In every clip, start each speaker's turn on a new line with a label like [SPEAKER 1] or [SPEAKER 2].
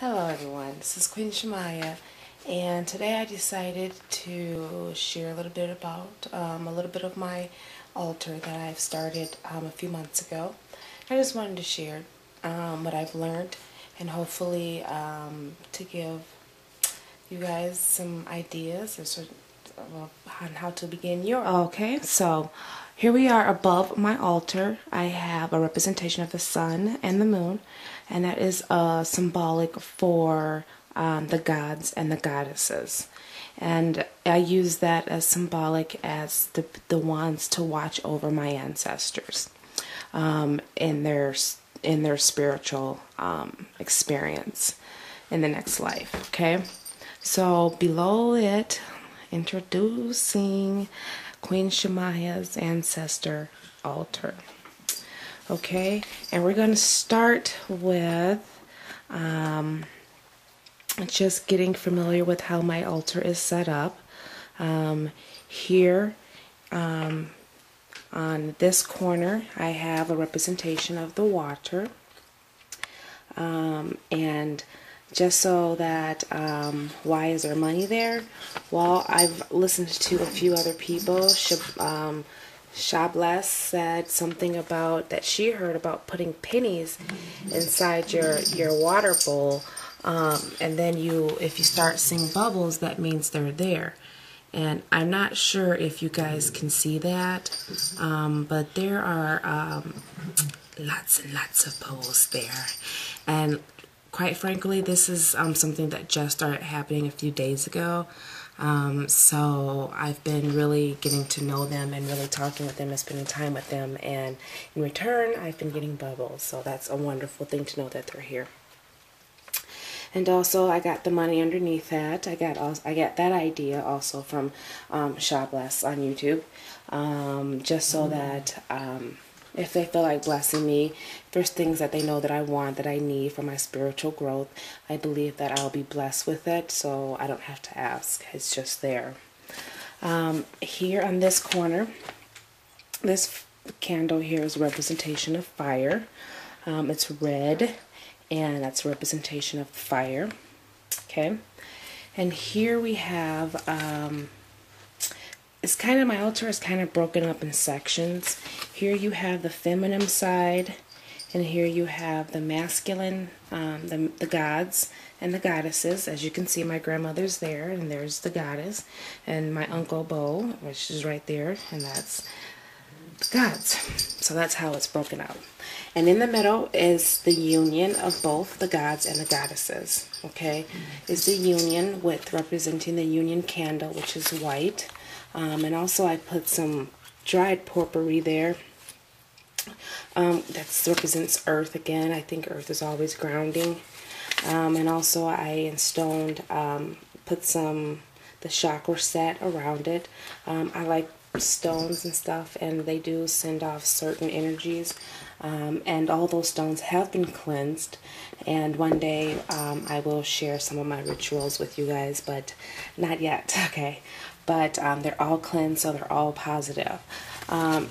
[SPEAKER 1] Hello everyone, this is Queen Shemaya, and today I decided to share a little bit about a little bit of my altar that I've started a few months ago. I just wanted to share what I've learned and hopefully to give you guys some ideas on how to begin your. Okay, so here we are above my altar. I have a representation of the sun and the moon, and that is symbolic for the gods and the goddesses. And I use that as symbolic as the ones to watch over my ancestors in their spiritual experience in the next life. Okay, so below it, introducing Queen Shemaya's Ancestor altar. Okay, and we're going to start with just getting familiar with how my altar is set up. Here on this corner I have a representation of the water, and just so that why is there money there? Well, I've listened to a few other people. Shabless said something about that she heard about putting pennies inside your water bowl, and then if you start seeing bubbles, that means they're there. And I'm not sure if you guys can see that, but there are lots and lots of bubbles there. And quite frankly, this is something that just started happening a few days ago. So I've been really getting to know them and really talking with them and spending time with them, and in return I've been getting bubbles, so that's a wonderful thing to know that they're here. And also I got the money underneath that. I got that idea also from Shabless on YouTube, just so that if they feel like blessing me, if there's things that they know that I want, that I need for my spiritual growth, I believe that I'll be blessed with it, so I don't have to ask. It's just there. Here on this corner, this candle here is a representation of fire. It's red, and that's a representation of fire. Okay, and here we have it's kind of, my altar is kind of broken up in sections. Here you have the feminine side, and here you have the masculine, the gods and the goddesses. As you can see, my grandmother's there, and there's the goddess, and my Uncle Bo, which is right there, and that's the gods. So that's how it's broken out. And in the middle is the union of both the gods and the goddesses. Okay, is the union with representing the union candle, which is white. And also I put some dried potpourri there. That represents earth again. I think earth is always grounding. And also I put the chakra set around it. I like stones and stuff, and they do send off certain energies. And all those stones have been cleansed. And one day I will share some of my rituals with you guys, but not yet, okay? But they're all cleansed, so they're all positive.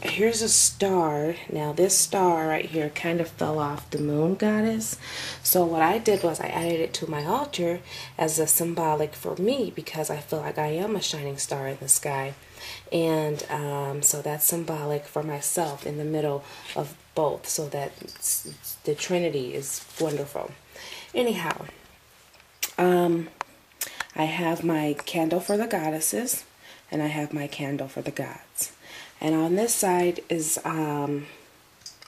[SPEAKER 1] Here's a star. Now this star right here kind of fell off the moon goddess. So what I did was I added it to my altar as a symbolic for me, because I feel like I am a shining star in the sky. And so that's symbolic for myself in the middle of both, so that the Trinity is wonderful. Anyhow, I have my candle for the goddesses, and I have my candle for the gods. And on this side is air,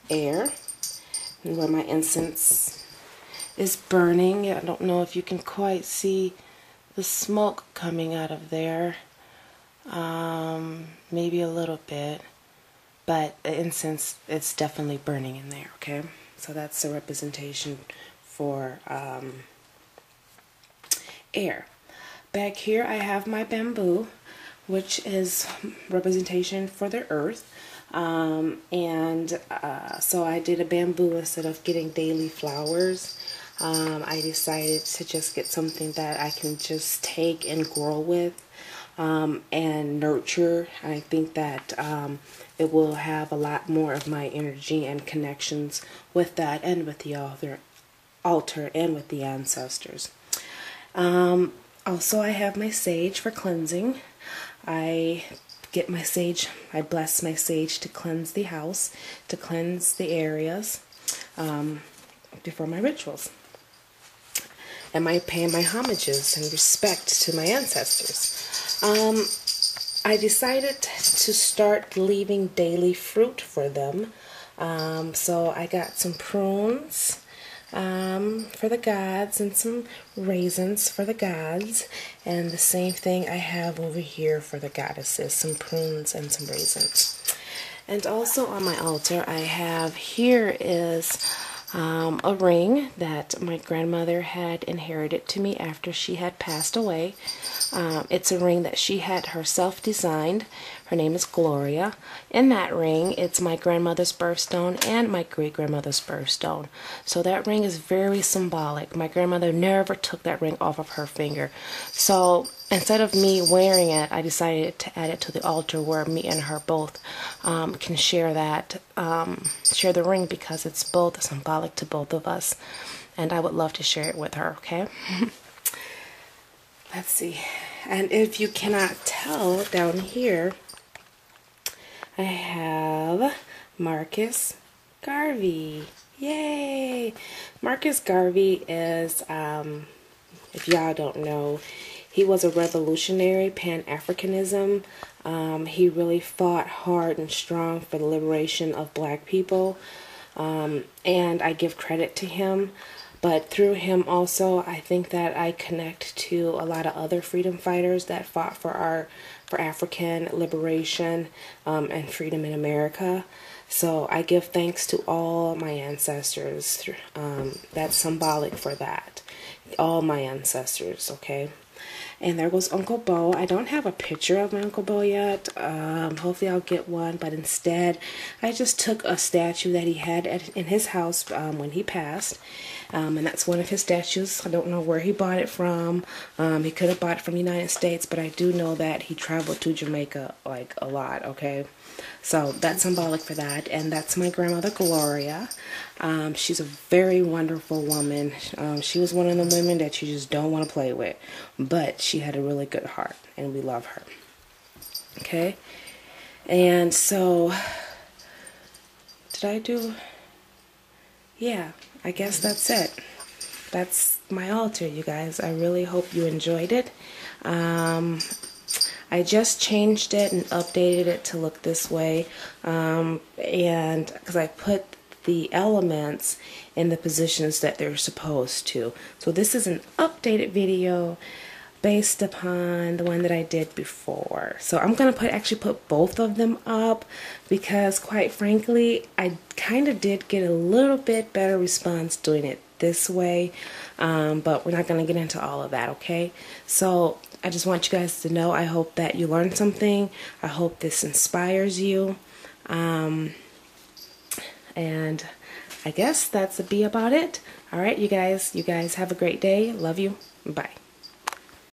[SPEAKER 1] and where my incense is burning. I don't know if you can quite see the smoke coming out of there. Maybe a little bit, but the incense, it's definitely burning in there. Okay, so that's a representation for air. Back here I have my bamboo, which is representation for the earth. So I did a bamboo instead of getting daily flowers. I decided to just get something that I can just take and grow with and nurture. I think that it will have a lot more of my energy and connections with that and with the altar and with the ancestors. Also, I have my sage for cleansing. I get my sage, I bless my sage to cleanse the house, to cleanse the areas before my rituals. And I pay my homages and respect to my ancestors. I decided to start leaving daily fruit for them. So I got some prunes for the gods and some raisins for the gods, and the same thing I have over here for the goddesses, some prunes and some raisins. And also on my altar I have, here is a ring that my grandmother had inherited to me after she had passed away. It's a ring that she had herself designed. Her name is Gloria. In that ring, it's my grandmother's birthstone and my great-grandmother's birthstone. So that ring is very symbolic. My grandmother never took that ring off of her finger. So instead of me wearing it, I decided to add it to the altar where me and her both can share that, share the ring, because it's both symbolic to both of us. And I would love to share it with her, okay? Let's see. And if you cannot tell, down here, I have Marcus Garvey. Yay! Marcus Garvey is, if y'all don't know, he was a revolutionary, Pan-Africanism. He really fought hard and strong for the liberation of black people. And I give credit to him. But through him also, I think that I connect to a lot of other freedom fighters that fought for African liberation and freedom in America. So I give thanks to all my ancestors. That's symbolic for that. All my ancestors, okay? And there goes Uncle Bo. I don't have a picture of my Uncle Bo yet. Hopefully I'll get one. But instead, I just took a statue that he had in his house when he passed. And that's one of his statues. I don't know where he bought it from. He could have bought it from the United States, but I do know that he traveled to Jamaica like a lot, okay? So that's symbolic for that. And that's my grandmother, Gloria. She's a very wonderful woman. She was one of the women that you just don't want to play with. But she had a really good heart, and we love her. Okay? And so, did I do... Yeah, I guess that's it. That's my altar, you guys. I really hope you enjoyed it. I just changed it and updated it to look this way. And because I put the elements in the positions that they're supposed to. So this is an updated video based upon the one that I did before. So I'm going to actually put both of them up because, quite frankly, I kind of did get a little bit better response doing it this way. But we're not going to get into all of that, okay? So I just want you guys to know, I hope that you learned something. I hope this inspires you. And I guess that's about it. All right, you guys have a great day. Love you. Bye.